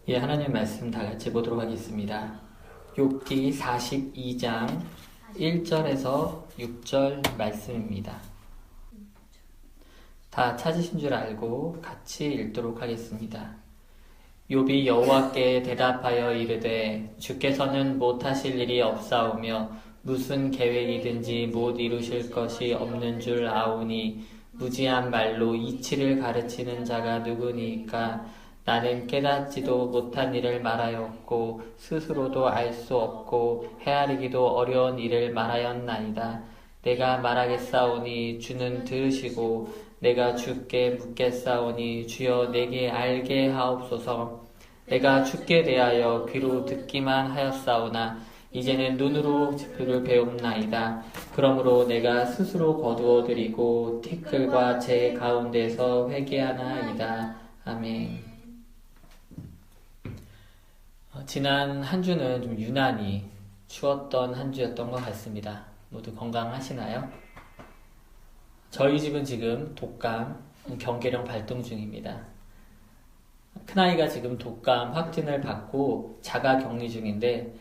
예, 하나님 말씀 다 같이 보도록 하겠습니다. 욥기 42장 1절에서 6절 말씀입니다. 다 찾으신 줄 알고 같이 읽도록 하겠습니다. 욥이 여호와께 대답하여 이르되 주께서는 못하실 일이 없사오며 무슨 계획이든지 못 이루실 것이 없는 줄 아오니 무지한 말로 이치를 가르치는 자가 누구니까 나는 깨닫지도 못한 일을 말하였고 스스로도 알 수 없고 헤아리기도 어려운 일을 말하였나이다. 내가 말하겠사오니 주는 들으시고 내가 주께 묻겠사오니 주여 내게 알게 하옵소서. 내가 주께 대하여 귀로 듣기만 하였사오나 이제는 눈으로 그를 배움나이다. 그러므로 내가 스스로 거두어드리고 티끌과 제 가운데서 회개하나이다. 아멘. 지난 한 주는 좀 유난히 추웠던 한 주였던 것 같습니다. 모두 건강하시나요? 저희 집은 지금 독감 경계령 발동 중입니다. 큰아이가 지금 독감 확진을 받고 자가 격리 중인데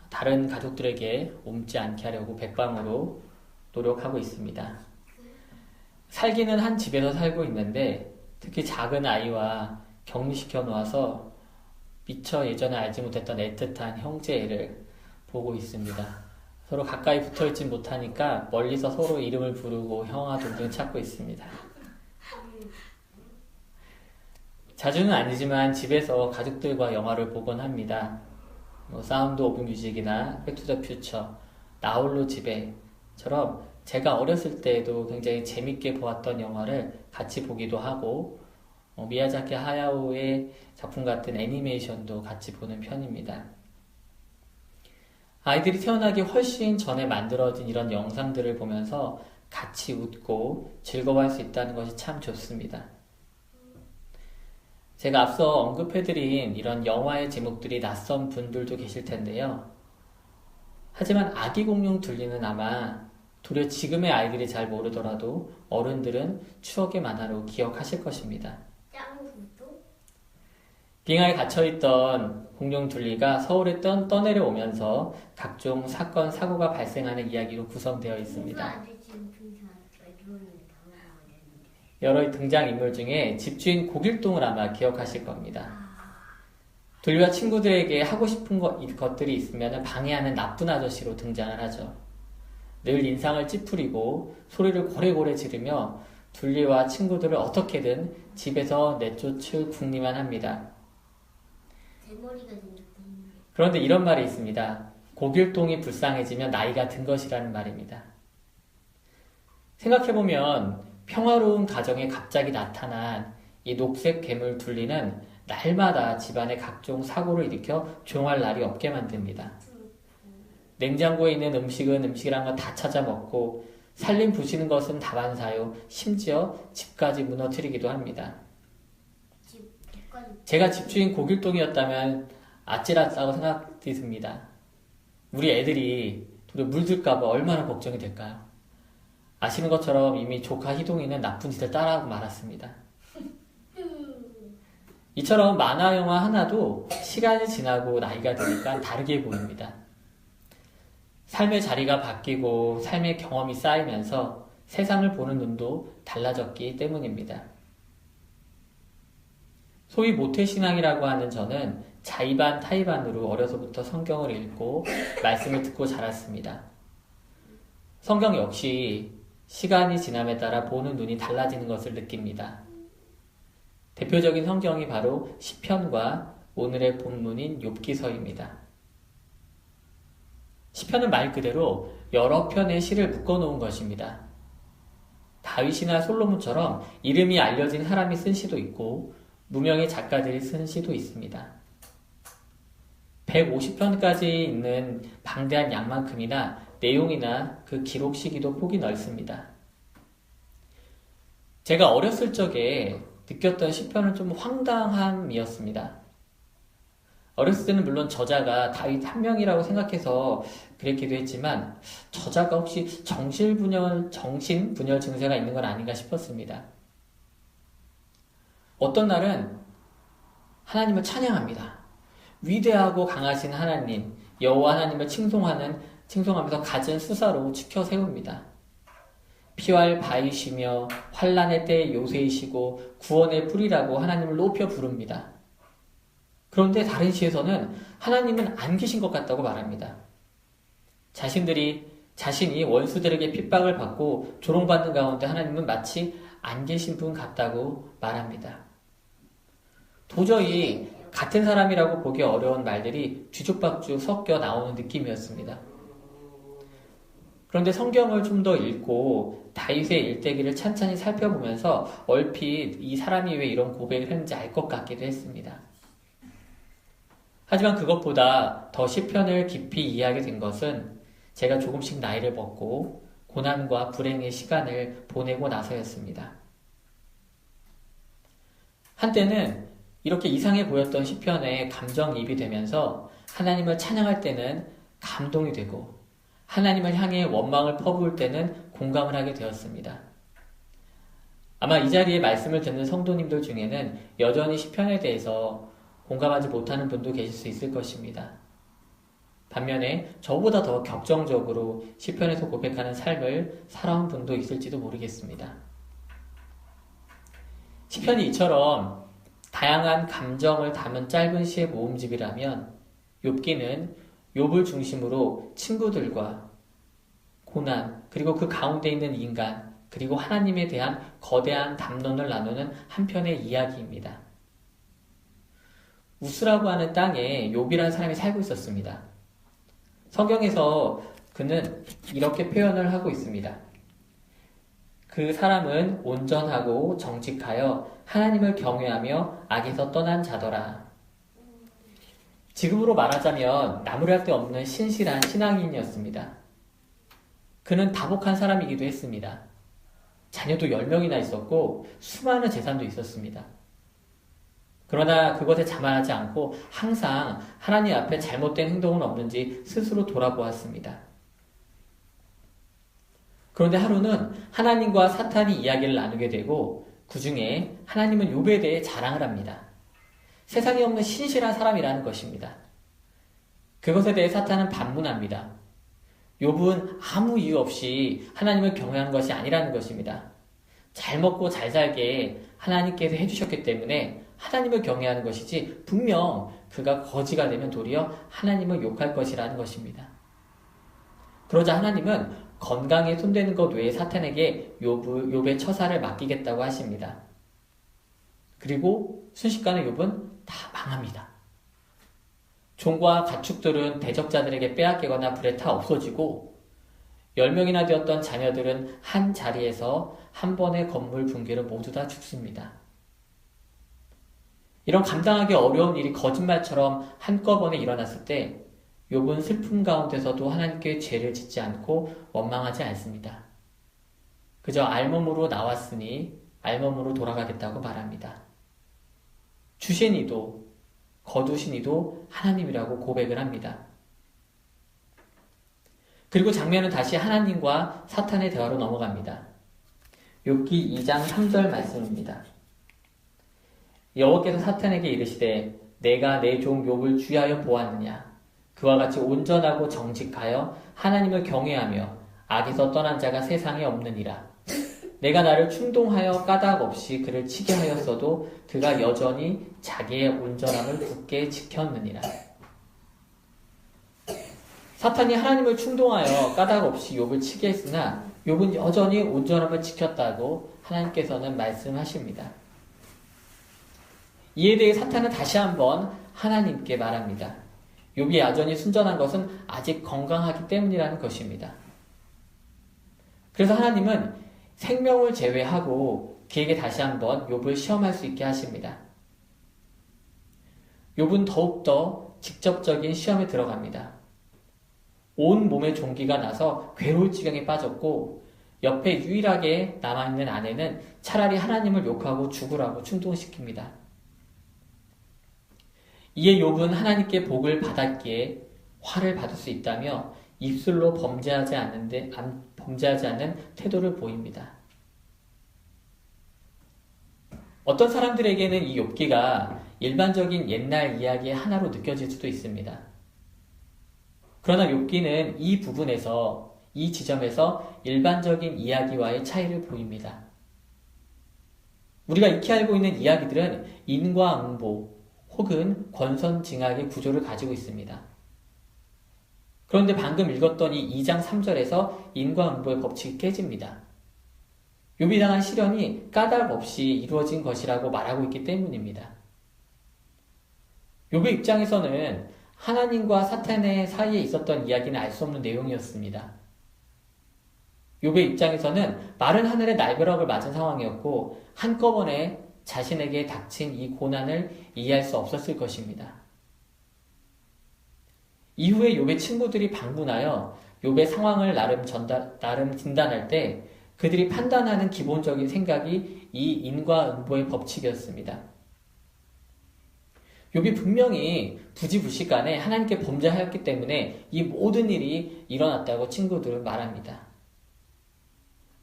다른 가족들에게 옮지 않게 하려고 백방으로 노력하고 있습니다. 살기는 한 집에서 살고 있는데 특히 작은 아이와 격리시켜 놓아서 미처 예전에 알지 못했던 애틋한 형제애를 보고 있습니다. 서로 가까이 붙어있지 못하니까 멀리서 서로 이름을 부르고 형아 동생 찾고 있습니다. 자주는 아니지만 집에서 가족들과 영화를 보곤 합니다. 사운드 오브 뮤직이나 백투더 퓨처, 나홀로 집에처럼 제가 어렸을 때에도 굉장히 재밌게 보았던 영화를 같이 보기도 하고 미야자키 하야오의 작품 같은 애니메이션도 같이 보는 편입니다. 아이들이 태어나기 훨씬 전에 만들어진 이런 영상들을 보면서 같이 웃고 즐거워할 수 있다는 것이 참 좋습니다. 제가 앞서 언급해드린 이런 영화의 제목들이 낯선 분들도 계실 텐데요. 하지만 아기 공룡 둘리는 아마 도리어 지금의 아이들이 잘 모르더라도 어른들은 추억의 만화로 기억하실 것입니다. 빙하에 갇혀있던 공룡 둘리가 서울에 떠내려오면서 각종 사건, 사고가 발생하는 이야기로 구성되어 있습니다. 여러 등장인물 중에 집주인 고길동을 아마 기억하실 겁니다. 둘리와 친구들에게 하고 싶은 것들이 있으면 방해하는 나쁜 아저씨로 등장을 하죠. 늘 인상을 찌푸리고 소리를 고래고래 지르며 둘리와 친구들을 어떻게든 집에서 내쫓을 궁리만 합니다. 그런데 이런 말이 있습니다. 고길동이 불쌍해지면 나이가 든 것이라는 말입니다. 생각해보면 평화로운 가정에 갑자기 나타난 이 녹색 괴물 둘리는 날마다 집안에 각종 사고를 일으켜 조용할 날이 없게 만듭니다. 냉장고에 있는 음식이란 거 다 찾아 먹고 살림 부시는 것은 다반사요. 심지어 집까지 무너뜨리기도 합니다. 제가 집주인 고길동이었다면 아찔하다고 생각이 듭니다. 우리 애들이 물들까봐 얼마나 걱정이 될까요? 아시는 것처럼 이미 조카 희동이는 나쁜 짓을 따라하고 말았습니다. 이처럼 만화 영화 하나도 시간이 지나고 나이가 드니까 다르게 보입니다. 삶의 자리가 바뀌고 삶의 경험이 쌓이면서 세상을 보는 눈도 달라졌기 때문입니다. 소위 모태신앙이라고 하는 저는 자의반 타의반으로 어려서부터 성경을 읽고 말씀을 듣고 자랐습니다. 성경 역시 시간이 지남에 따라 보는 눈이 달라지는 것을 느낍니다. 대표적인 성경이 바로 시편과 오늘의 본문인 욥기서입니다. 시편은 말 그대로 여러 편의 시를 묶어놓은 것입니다. 다윗이나 솔로몬처럼 이름이 알려진 사람이 쓴 시도 있고 무명의 작가들이 쓴 시도 있습니다. 150편까지 있는 방대한 양만큼이나 내용이나 그 기록 시기도 폭이 넓습니다. 제가 어렸을 적에 느꼈던 시편은 좀 황당함이었습니다. 어렸을 때는 물론 저자가 다윗 한 명이라고 생각해서 그랬기도 했지만 저자가 혹시 정신분열 증세가 있는 건 아닌가 싶었습니다. 어떤 날은 하나님을 찬양합니다. 위대하고 강하신 하나님, 여호와 하나님을 칭송하면서 갖은 수사로 지켜 세웁니다. 피할 바위시며 환난의 때의 요새이시고 구원의 뿌리라고 하나님을 높여 부릅니다. 그런데 다른 시에서는 하나님은 안 계신 것 같다고 말합니다. 자신이 원수들에게 핍박을 받고 조롱받는 가운데 하나님은 마치 안 계신 분 같다고 말합니다. 도저히 같은 사람이라고 보기 어려운 말들이 뒤죽박죽 섞여 나오는 느낌이었습니다. 그런데 성경을 좀 더 읽고 다윗의 일대기를 찬찬히 살펴보면서 얼핏 이 사람이 왜 이런 고백을 했는지 알 것 같기도 했습니다. 하지만 그것보다 더 시편을 깊이 이해하게 된 것은 제가 조금씩 나이를 먹고 고난과 불행의 시간을 보내고 나서였습니다. 한때는 이렇게 이상해 보였던 시편에 감정이입이 되면서 하나님을 찬양할 때는 감동이 되고 하나님을 향해 원망을 퍼부을 때는 공감을 하게 되었습니다. 아마 이 자리에 말씀을 듣는 성도님들 중에는 여전히 시편에 대해서 공감하지 못하는 분도 계실 수 있을 것입니다. 반면에 저보다 더 격정적으로 시편에서 고백하는 삶을 살아온 분도 있을지도 모르겠습니다. 시편이 이처럼 다양한 감정을 담은 짧은 시의 모음집이라면 욥기는 욥을 중심으로 친구들과 고난, 그리고 그 가운데 있는 인간, 그리고 하나님에 대한 거대한 담론을 나누는 한편의 이야기입니다. 우스라고 하는 땅에 욥이라는 사람이 살고 있었습니다. 성경에서 그는 이렇게 표현을 하고 있습니다. 그 사람은 온전하고 정직하여 하나님을 경외하며 악에서 떠난 자더라. 지금으로 말하자면 나무랄 데 없는 신실한 신앙인이었습니다. 그는 다복한 사람이기도 했습니다. 자녀도 10명이나 있었고 수많은 재산도 있었습니다. 그러나 그것에 자만하지 않고 항상 하나님 앞에 잘못된 행동은 없는지 스스로 돌아보았습니다. 그런데 하루는 하나님과 사탄이 이야기를 나누게 되고 그 중에 하나님은 욥에 대해 자랑을 합니다. 세상에 없는 신실한 사람이라는 것입니다. 그것에 대해 사탄은 반문합니다. 욥은 아무 이유 없이 하나님을 경외하는 것이 아니라는 것입니다. 잘 먹고 잘 살게 하나님께서 해주셨기 때문에 하나님을 경외하는 것이지 분명 그가 거지가 되면 도리어 하나님을 욕할 것이라는 것입니다. 그러자 하나님은 건강에 손대는 것 외에 사탄에게 욥의 처사를 맡기겠다고 하십니다. 그리고 순식간에 욥은 다 망합니다. 종과 가축들은 대적자들에게 빼앗기거나 불에 타 없어지고 10명이나 되었던 자녀들은 한 자리에서 한 번의 건물 붕괴로 모두 다 죽습니다. 이런 감당하기 어려운 일이 거짓말처럼 한꺼번에 일어났을 때 욥은 슬픔 가운데서도 하나님께 죄를 짓지 않고 원망하지 않습니다. 그저 알몸으로 나왔으니 알몸으로 돌아가겠다고 말합니다. 주신 이도 거두신 이도 하나님이라고 고백을 합니다. 그리고 장면은 다시 하나님과 사탄의 대화로 넘어갑니다. 욥기 2장 3절 말씀입니다. 여호와께서 사탄에게 이르시되 내가 내 종 욥을 주의하여 보았느냐. 그와 같이 온전하고 정직하여 하나님을 경외하며 악에서 떠난 자가 세상에 없느니라. 내가 나를 충동하여 까닭 없이 그를 치게 하였어도 그가 여전히 자기의 온전함을 굳게 지켰느니라. 사탄이 하나님을 충동하여 까닭 없이 욥을 치게 했으나 욥은 여전히 온전함을 지켰다고 하나님께서는 말씀하십니다. 이에 대해 사탄은 다시 한번 하나님께 말합니다. 욥이 여전히 순전한 것은 아직 건강하기 때문이라는 것입니다. 그래서 하나님은 생명을 제외하고 그에게 다시 한번 욥을 시험할 수 있게 하십니다. 욥은 더욱더 직접적인 시험에 들어갑니다. 온 몸에 종기가 나서 괴로울 지경에 빠졌고 옆에 유일하게 남아있는 아내는 차라리 하나님을 욕하고 죽으라고 충동시킵니다. 이에 욥은 하나님께 복을 받았기에 화를 받을 수 있다며 입술로 범죄하지 않는 태도를 보입니다. 어떤 사람들에게는 이 욥기가 일반적인 옛날 이야기의 하나로 느껴질 수도 있습니다. 그러나 욥기는 이 부분에서, 이 지점에서 일반적인 이야기와의 차이를 보입니다. 우리가 익히 알고 있는 이야기들은 인과응보 혹은 권선징악의 구조를 가지고 있습니다. 그런데 방금 읽었던 이 2장 3절에서 인과응보의 법칙이 깨집니다. 욥이 당한 시련이 까닭 없이 이루어진 것이라고 말하고 있기 때문입니다. 욥의 입장에서는 하나님과 사탄의 사이에 있었던 이야기는 알 수 없는 내용이었습니다. 욥의 입장에서는 마른 하늘의 날벼락을 맞은 상황이었고 한꺼번에 자신에게 닥친 이 고난을 이해할 수 없었을 것입니다. 이후에 욥의 친구들이 방문하여 욥의 상황을 나름 진단할 때 그들이 판단하는 기본적인 생각이 이 인과응보의 법칙이었습니다. 욥이 분명히 부지불식간에 하나님께 범죄하였기 때문에 이 모든 일이 일어났다고 친구들은 말합니다.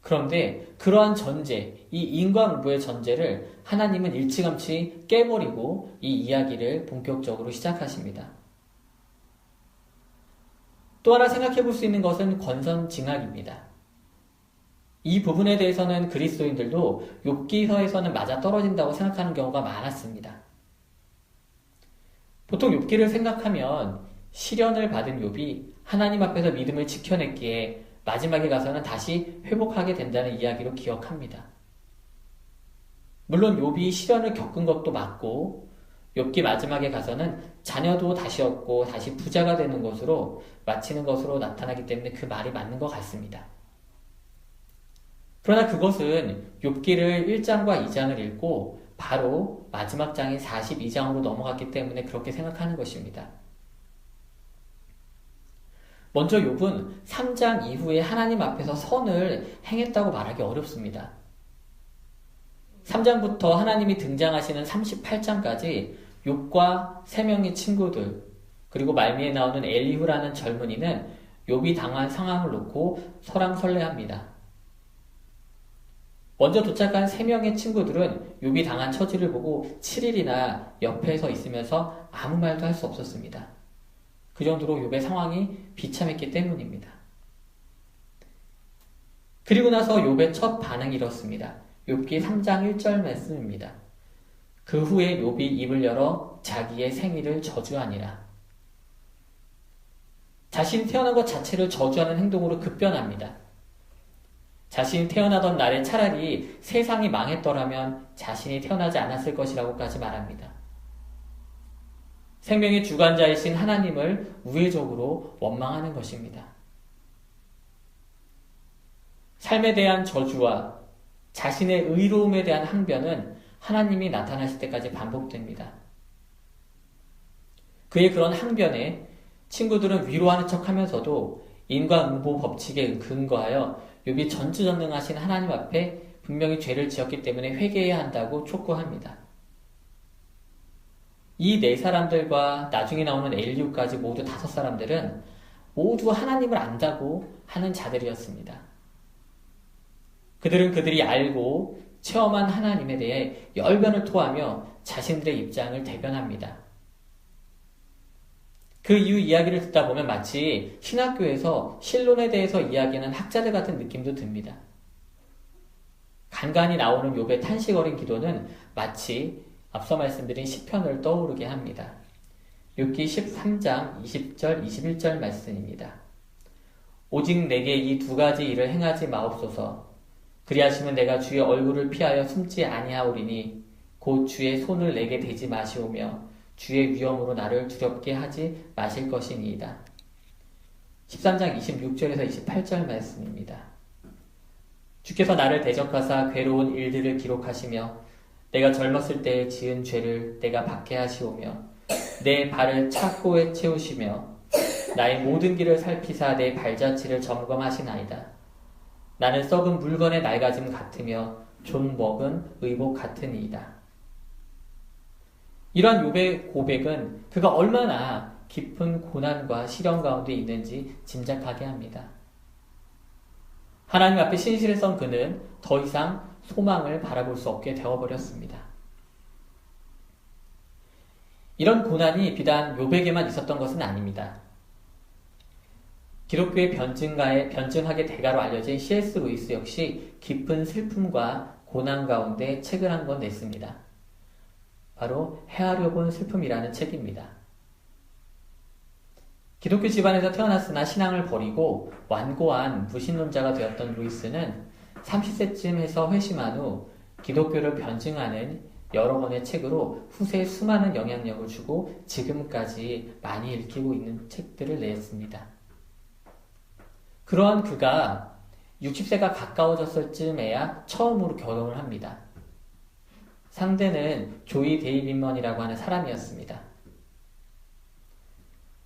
그런데 그러한 전제, 이 인과응보의 전제를 하나님은 일찌감치 깨버리고 이 이야기를 본격적으로 시작하십니다. 또 하나 생각해 볼 수 있는 것은 권선징악입니다. 이 부분에 대해서는 그리스도인들도 욥기서에서는 맞아떨어진다고 생각하는 경우가 많았습니다. 보통 욥기를 생각하면 시련을 받은 욥이 하나님 앞에서 믿음을 지켜냈기에 마지막에 가서는 다시 회복하게 된다는 이야기로 기억합니다. 물론 욥이 시련을 겪은 것도 맞고 욥기 마지막에 가서는 자녀도 다시 얻고 다시 부자가 되는 것으로 마치는 것으로 나타나기 때문에 그 말이 맞는 것 같습니다. 그러나 그것은 욥기를 1장과 2장을 읽고 바로 마지막 장인 42장으로 넘어갔기 때문에 그렇게 생각하는 것입니다. 먼저 욥은 3장 이후에 하나님 앞에서 선을 행했다고 말하기 어렵습니다. 3장부터 하나님이 등장하시는 38장까지 욥과 3명의 친구들 그리고 말미에 나오는 엘리후라는 젊은이는 욥이 당한 상황을 놓고 설왕설래합니다. 먼저 도착한 3명의 친구들은 욥이 당한 처지를 보고 7일이나 옆에서 있으면서 아무 말도 할 수 없었습니다. 그 정도로 욥의 상황이 비참했기 때문입니다. 그리고 나서 욥의 첫 반응이 이렇습니다. 욥기 3장 1절 말씀입니다. 그 후에 욥이 입을 열어 자기의 생일을 저주하니라. 자신이 태어난 것 자체를 저주하는 행동으로 급변합니다. 자신이 태어나던 날에 차라리 세상이 망했더라면 자신이 태어나지 않았을 것이라고까지 말합니다. 생명의 주관자이신 하나님을 우회적으로 원망하는 것입니다. 삶에 대한 저주와 자신의 의로움에 대한 항변은 하나님이 나타나실 때까지 반복됩니다. 그의 그런 항변에 친구들은 위로하는 척하면서도 인과응보 법칙에 근거하여 욥이 전지전능하신 하나님 앞에 분명히 죄를 지었기 때문에 회개해야 한다고 촉구합니다. 이 4사람들과 나중에 나오는 엘리후까지 모두 5사람들은 모두 하나님을 안다고 하는 자들이었습니다. 그들은 그들이 알고 체험한 하나님에 대해 열변을 토하며 자신들의 입장을 대변합니다. 그 이후 이야기를 듣다 보면 마치 신학교에서 신론에 대해서 이야기하는 학자들 같은 느낌도 듭니다. 간간히 나오는 욥의 탄식 어린 기도는 마치 앞서 말씀드린 시편을 떠오르게 합니다. 욥기 13장 20절 21절 말씀입니다. 오직 내게 이 2가지 일을 행하지 마옵소서. 그리하시면 내가 주의 얼굴을 피하여 숨지 아니하오리니 곧 주의 손을 내게 대지 마시오며 주의 위엄으로 나를 두렵게 하지 마실 것이니이다. 13장 26절에서 28절 말씀입니다. 주께서 나를 대적하사 괴로운 일들을 기록하시며 내가 젊었을 때에 지은 죄를 내가 받게 하시오며 내 발을 착고에 채우시며 나의 모든 길을 살피사 내 발자취를 점검하시나이다. 나는 썩은 물건의 낡아짐 같으며 좀 먹은 의복 같으니이다. 이러한 욥의 고백은 그가 얼마나 깊은 고난과 시련 가운데 있는지 짐작하게 합니다. 하나님 앞에 신실했던 그는 더 이상 소망을 바라볼 수 없게 되어버렸습니다. 이런 고난이 비단 욥에게만 있었던 것은 아닙니다. 기독교의 변증학의 대가로 알려진 C.S. 루이스 역시 깊은 슬픔과 고난 가운데 책을 한 권 냈습니다. 바로 헤아려 본 슬픔이라는 책입니다. 기독교 집안에서 태어났으나 신앙을 버리고 완고한 무신론자가 되었던 루이스는 30세쯤 해서 회심한 후 기독교를 변증하는 여러 권의 책으로 후세에 수많은 영향력을 주고 지금까지 많이 읽히고 있는 책들을 냈습니다. 그러한 그가 60세가 가까워졌을 즈음에야 처음으로 결혼을 합니다. 상대는 조이 데이빗먼이라고 하는 사람이었습니다.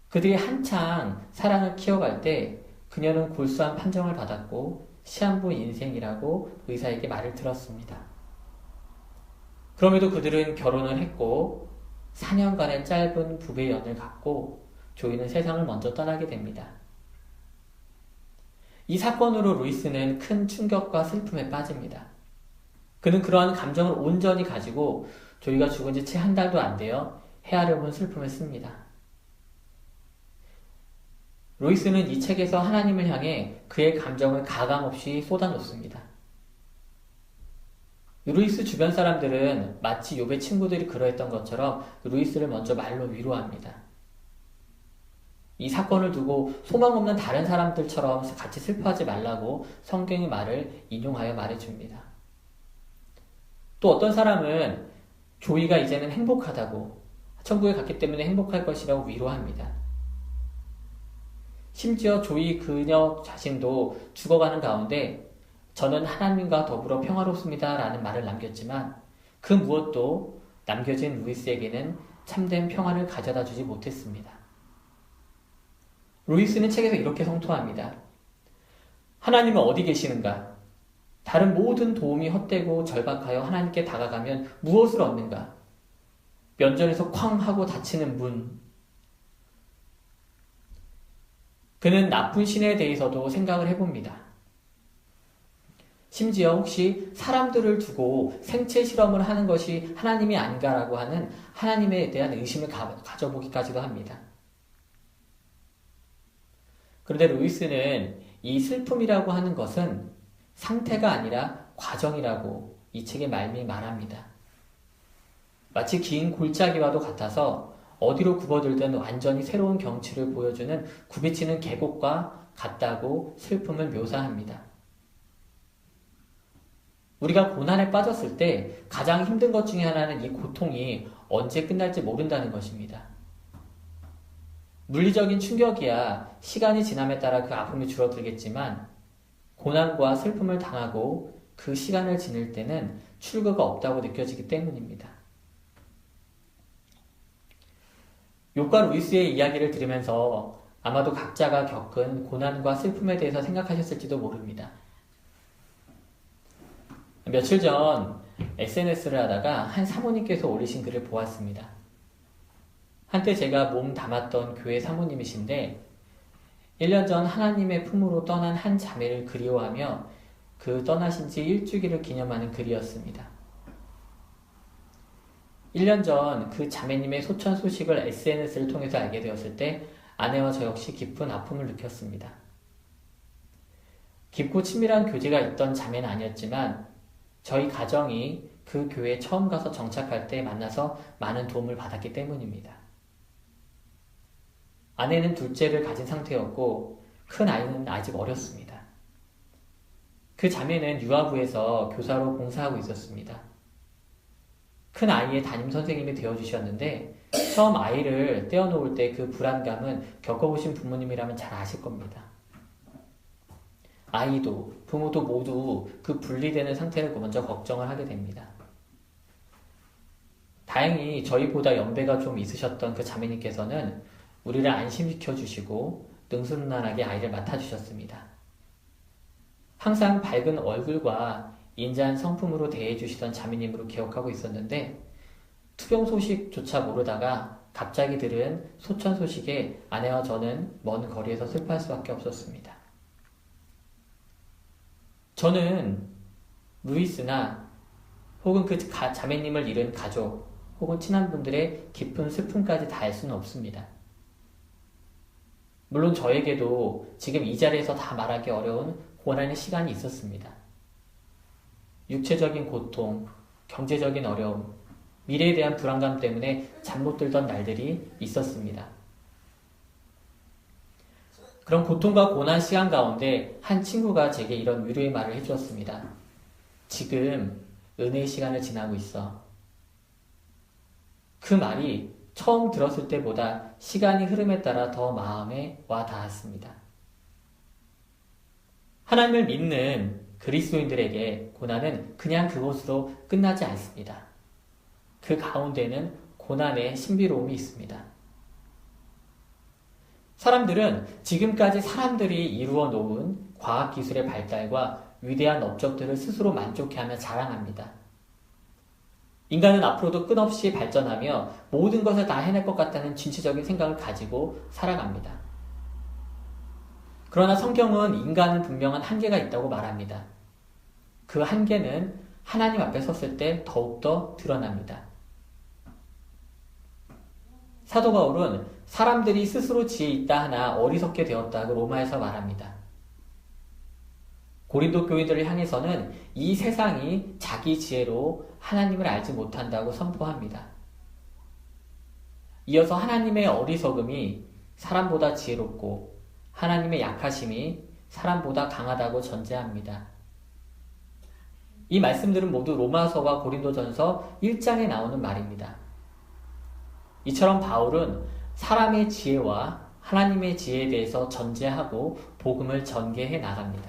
그들이 한창 사랑을 키워갈 때 그녀는 골수한 판정을 받았고 시한부 인생이라고 의사에게 말을 들었습니다. 그럼에도 그들은 결혼을 했고 4년간의 짧은 부부의 연을 갖고 조이는 세상을 먼저 떠나게 됩니다. 이 사건으로 루이스는 큰 충격과 슬픔에 빠집니다. 그는 그러한 감정을 온전히 가지고 조이가 죽은 지 채 한 달도 안 되어 헤아려본 슬픔을 씁니다. 루이스는 이 책에서 하나님을 향해 그의 감정을 가감없이 쏟아놓습니다. 루이스 주변 사람들은 마치 욥의 친구들이 그러했던 것처럼 루이스를 먼저 말로 위로합니다. 이 사건을 두고 소망 없는 다른 사람들처럼 같이 슬퍼하지 말라고 성경의 말을 인용하여 말해줍니다. 또 어떤 사람은 조이가 이제는 행복하다고, 천국에 갔기 때문에 행복할 것이라고 위로합니다. 심지어 조이 그녀 자신도 죽어가는 가운데 저는 하나님과 더불어 평화롭습니다 라는 말을 남겼지만 그 무엇도 남겨진 루이스에게는 참된 평화를 가져다 주지 못했습니다. 루이스는 책에서 이렇게 성토합니다. 하나님은 어디 계시는가? 다른 모든 도움이 헛되고 절박하여 하나님께 다가가면 무엇을 얻는가? 면전에서 쾅 하고 닫히는 문. 그는 나쁜 신에 대해서도 생각을 해봅니다. 심지어 혹시 사람들을 두고 생체 실험을 하는 것이 하나님이 아닌가라고 하는 하나님에 대한 의심을 가져보기까지도 합니다. 그런데 루이스는 이 슬픔이라고 하는 것은 상태가 아니라 과정이라고 이 책의 말미에 말합니다. 마치 긴 골짜기와도 같아서 어디로 굽어들든 완전히 새로운 경치를 보여주는 굽이치는 계곡과 같다고 슬픔을 묘사합니다. 우리가 고난에 빠졌을 때 가장 힘든 것 중에 하나는 이 고통이 언제 끝날지 모른다는 것입니다. 물리적인 충격이야 시간이 지남에 따라 그 아픔이 줄어들겠지만 고난과 슬픔을 당하고 그 시간을 지낼 때는 출구가 없다고 느껴지기 때문입니다. 욥과 루이스의 이야기를 들으면서 아마도 각자가 겪은 고난과 슬픔에 대해서 생각하셨을지도 모릅니다. 며칠 전 SNS를 하다가 한 사모님께서 올리신 글을 보았습니다. 한때 제가 몸 담았던 교회 사모님이신데 1년 전 하나님의 품으로 떠난 한 자매를 그리워하며 그 떠나신 지 일주기를 기념하는 글이었습니다. 1년 전 그 자매님의 소천 소식을 SNS를 통해서 알게 되었을 때 아내와 저 역시 깊은 아픔을 느꼈습니다. 깊고 친밀한 교제가 있던 자매는 아니었지만 저희 가정이 그 교회에 처음 가서 정착할 때 만나서 많은 도움을 받았기 때문입니다. 아내는 둘째를 가진 상태였고 큰 아이는 아직 어렸습니다. 그 자매는 유아부에서 교사로 봉사하고 있었습니다. 큰 아이의 담임 선생님이 되어주셨는데 처음 아이를 떼어놓을 때 그 불안감은 겪어보신 부모님이라면 잘 아실 겁니다. 아이도 부모도 모두 그 분리되는 상태를 먼저 걱정을 하게 됩니다. 다행히 저희보다 연배가 좀 있으셨던 그 자매님께서는 우리를 안심시켜 주시고 능수능란하게 아이를 맡아주셨습니다. 항상 밝은 얼굴과 인자한 성품으로 대해주시던 자매님으로 기억하고 있었는데 투병 소식조차 모르다가 갑자기 들은 소천 소식에 아내와 저는 먼 거리에서 슬퍼할 수밖에 없었습니다. 저는 루이스나 혹은 그 자매님을 잃은 가족 혹은 친한 분들의 깊은 슬픔까지 닿을 수는 없습니다. 물론 저에게도 지금 이 자리에서 다 말하기 어려운 고난의 시간이 있었습니다. 육체적인 고통, 경제적인 어려움, 미래에 대한 불안감 때문에 잠 못 들던 날들이 있었습니다. 그런 고통과 고난 시간 가운데 한 친구가 제게 이런 위로의 말을 해주었습니다. 지금 은혜의 시간을 지나고 있어. 그 말이 처음 들었을 때보다 시간이 흐름에 따라 더 마음에 와 닿았습니다. 하나님을 믿는 그리스도인들에게 고난은 그냥 그것으로 끝나지 않습니다. 그 가운데는 고난의 신비로움이 있습니다. 사람들은 지금까지 사람들이 이루어 놓은 과학기술의 발달과 위대한 업적들을 스스로 만족해하며 자랑합니다. 인간은 앞으로도 끝없이 발전하며 모든 것을 다 해낼 것 같다는 진취적인 생각을 가지고 살아갑니다. 그러나 성경은 인간은 분명한 한계가 있다고 말합니다. 그 한계는 하나님 앞에 섰을 때 더욱더 드러납니다. 사도 바울은 사람들이 스스로 지혜 있다 하나 어리석게 되었다고 로마에서 말합니다. 고린도 교인들을 향해서는 이 세상이 자기 지혜로 하나님을 알지 못한다고 선포합니다. 이어서 하나님의 어리석음이 사람보다 지혜롭고 하나님의 약하심이 사람보다 강하다고 전제합니다. 이 말씀들은 모두 로마서와 고린도전서 1장에 나오는 말입니다. 이처럼 바울은 사람의 지혜와 하나님의 지혜에 대해서 전제하고 복음을 전개해 나갑니다.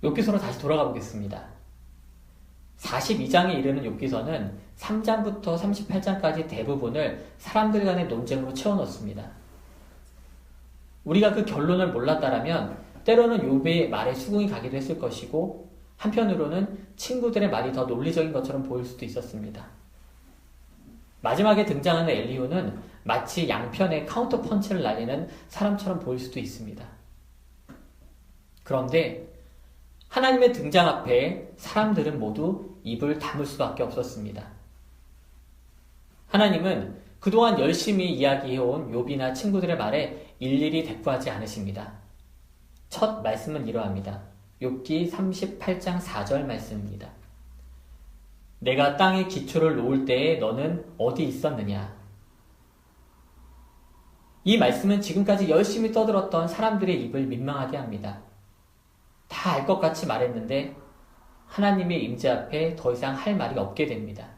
욥기서로 다시 돌아가 보겠습니다. 42장에 이르는 욥기서는 3장부터 38장까지 대부분을 사람들 간의 논쟁으로 채워넣습니다. 우리가 그 결론을 몰랐다라면 때로는 욥의 말에 수긍이 가기도 했을 것이고 한편으로는 친구들의 말이 더 논리적인 것처럼 보일 수도 있었습니다. 마지막에 등장하는 엘리후는 마치 양편의 카운터 펀치를 날리는 사람처럼 보일 수도 있습니다. 그런데 하나님의 등장 앞에 사람들은 모두 입을 다물 수밖에 없었습니다. 하나님은 그동안 열심히 이야기해온 욥이나 친구들의 말에 일일이 대꾸하지 않으십니다. 첫 말씀은 이러합니다. 욥기 38장 4절 말씀입니다. 내가 땅에 기초를 놓을 때에 너는 어디 있었느냐? 이 말씀은 지금까지 열심히 떠들었던 사람들의 입을 민망하게 합니다. 다 알 것 같이 말했는데 하나님의 임재 앞에 더 이상 할 말이 없게 됩니다.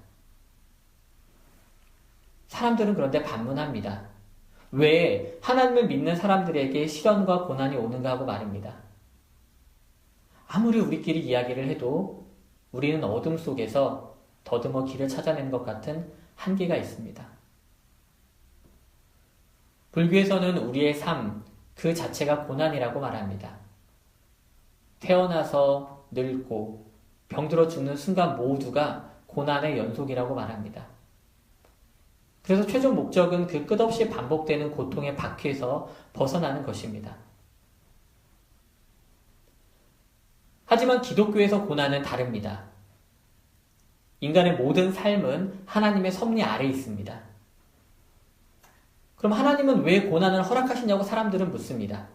사람들은 그런데 반문합니다. 왜 하나님을 믿는 사람들에게 시련과 고난이 오는가 하고 말입니다. 아무리 우리끼리 이야기를 해도 우리는 어둠 속에서 더듬어 길을 찾아내는 것 같은 한계가 있습니다. 불교에서는 우리의 삶 그 자체가 고난이라고 말합니다. 태어나서 늙고 병들어 죽는 순간 모두가 고난의 연속이라고 말합니다. 그래서 최종 목적은 그 끝없이 반복되는 고통의 바퀴에서 벗어나는 것입니다. 하지만 기독교에서 고난은 다릅니다. 인간의 모든 삶은 하나님의 섭리 아래에 있습니다. 그럼 하나님은 왜 고난을 허락하시냐고 사람들은 묻습니다.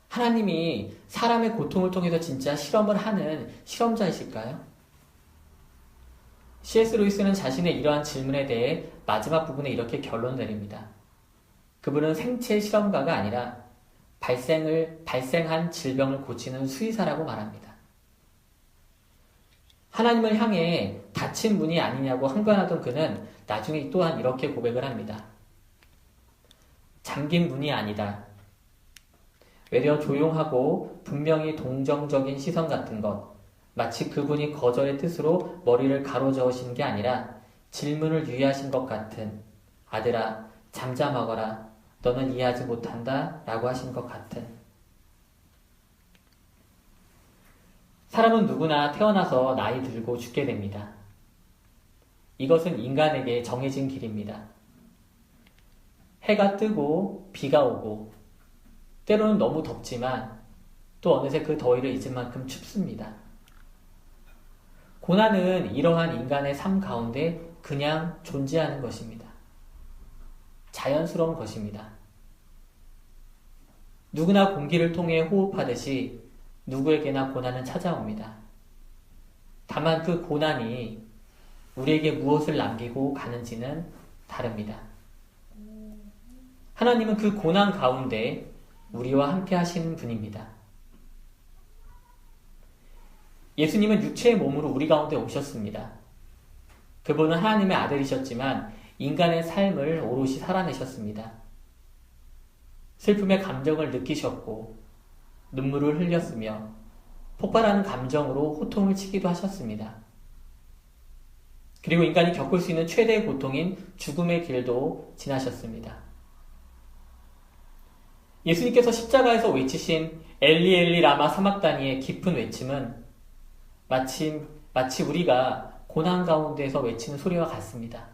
하나님이 사람의 고통을 통해서 진짜 실험을 하는 실험자이실까요? C.S. 루이스는 자신의 이러한 질문에 대해 마지막 부분에 이렇게 결론을 내립니다. 그분은 생체 실험가가 아니라 발생한 질병을 고치는 수의사라고 말합니다. 하나님을 향해 닫힌 문이 아니냐고 항변하던 그는 나중에 또한 이렇게 고백을 합니다. 잠긴 문이 아니다. 외려 조용하고 분명히 동정적인 시선 같은 것, 마치 그분이 거절의 뜻으로 머리를 가로저으신 게 아니라 질문을 유의하신 것 같은 아들아 잠잠하거라 너는 이해하지 못한다 라고 하신 것 같은. 사람은 누구나 태어나서 나이 들고 죽게 됩니다. 이것은 인간에게 정해진 길입니다. 해가 뜨고 비가 오고 때로는 너무 덥지만 또 어느새 그 더위를 잊을 만큼 춥습니다. 고난은 이러한 인간의 삶 가운데 그냥 존재하는 것입니다. 자연스러운 것입니다. 누구나 공기를 통해 호흡하듯이 누구에게나 고난은 찾아옵니다. 다만 그 고난이 우리에게 무엇을 남기고 가는지는 다릅니다. 하나님은 그 고난 가운데 우리와 함께 하시는 분입니다. 예수님은 육체의 몸으로 우리 가운데 오셨습니다. 그분은 하나님의 아들이셨지만 인간의 삶을 오롯이 살아내셨습니다. 슬픔의 감정을 느끼셨고 눈물을 흘렸으며 폭발하는 감정으로 호통을 치기도 하셨습니다. 그리고 인간이 겪을 수 있는 최대의 고통인 죽음의 길도 지나셨습니다. 예수님께서 십자가에서 외치신 엘리 엘리 라마 사막다니의 깊은 외침은 마치 우리가 고난 가운데에서 외치는 소리와 같습니다.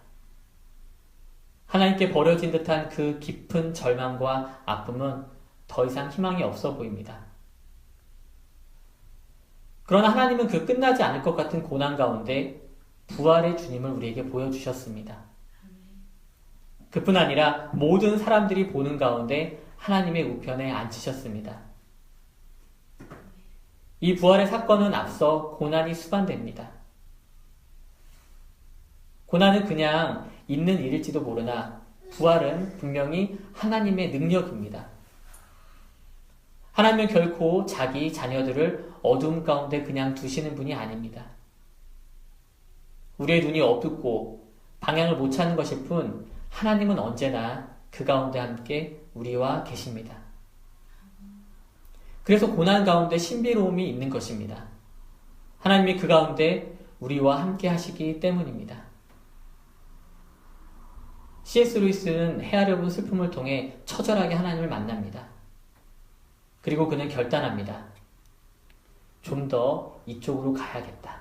하나님께 버려진 듯한 그 깊은 절망과 아픔은 더 이상 희망이 없어 보입니다. 그러나 하나님은 그 끝나지 않을 것 같은 고난 가운데 부활의 주님을 우리에게 보여주셨습니다. 그뿐 아니라 모든 사람들이 보는 가운데 하나님의 우편에 앉히셨습니다. 이 부활의 사건은 앞서 고난이 수반됩니다. 고난은 그냥 있는 일일지도 모르나 부활은 분명히 하나님의 능력입니다. 하나님은 결코 자기 자녀들을 어두움 가운데 그냥 두시는 분이 아닙니다. 우리의 눈이 어둡고 방향을 못 찾는 것일 뿐 하나님은 언제나 그 가운데 함께 우리와 계십니다. 그래서 고난 가운데 신비로움이 있는 것입니다. 하나님이 그 가운데 우리와 함께 하시기 때문입니다. C.S. 루이스는 헤아려본 슬픔을 통해 처절하게 하나님을 만납니다. 그리고 그는 결단합니다. 좀 더 이쪽으로 가야겠다.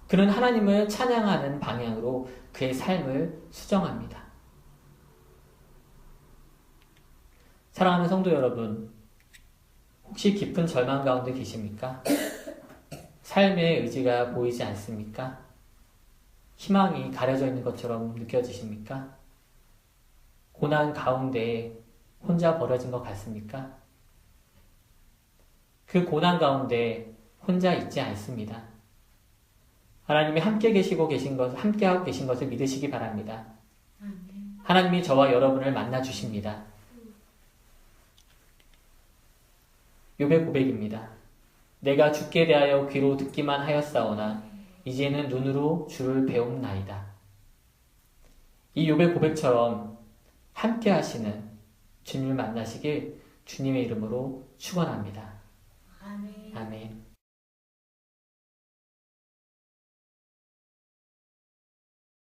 그는 하나님을 찬양하는 방향으로 그의 삶을 수정합니다. 사랑하는 성도 여러분, 혹시 깊은 절망 가운데 계십니까? 삶의 의지가 보이지 않습니까? 희망이 가려져 있는 것처럼 느껴지십니까? 고난 가운데 혼자 버려진 것 같습니까? 그 고난 가운데 혼자 있지 않습니다. 하나님이 함께 계시고 함께하고 계신 것을 믿으시기 바랍니다. 하나님이 저와 여러분을 만나 주십니다. 욥의 고백입니다. 내가 주께 대하여 귀로 듣기만 하였사오나 이제는 눈으로 주를 배움나이다. 이 욥의 고백처럼 함께 하시는 주님을 만나시길 주님의 이름으로 축원합니다. 아멘. 아멘.